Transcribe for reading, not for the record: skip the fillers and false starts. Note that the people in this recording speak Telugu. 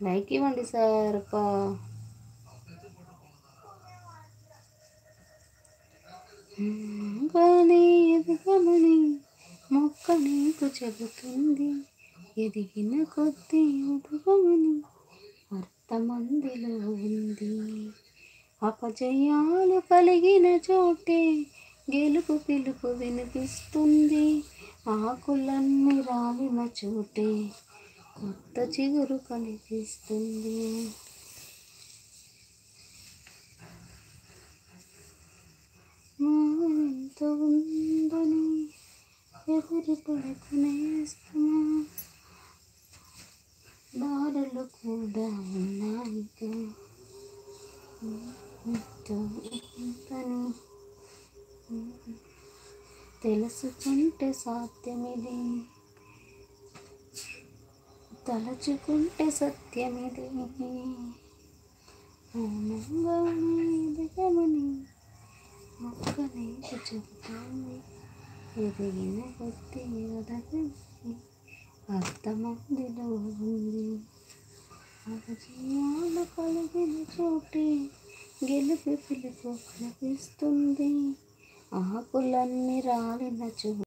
లైక్ ఇవ్వండి సార్. కానీ ఎదగమని మొక్క నీకు చెబుతుంది, ఎదిగిన కొద్దీ ఎదగమని అర్థమందిలో ఉంది. అపజయాలు కలిగిన చోటే గెలుపు పిలుపు వినిపిస్తుంది. ఆకులన్నీ రాలిన చోటే కొత్త చిగురు కనిపిస్తుంది. ఎంత ఉందని ఎదురు పడుకునేస్తున్నా, దారులు కూడా ఉన్నాయి ఉందని తెలుసుకుంటే సాధ్యమిది, తలుచుకుంటే సత్యమిది. మౌనంగానే ఎదగమని మొక్క నీకు చెబుతోంది, ఎదిగిన కొద్ది ఎదగమని అర్థమందిలో ఉంది. అపజయాలు కలిగిన చోటే గెలుపు పిలుపు కనిపిస్తుంది. ఆకులన్నీ రాలిన చోటు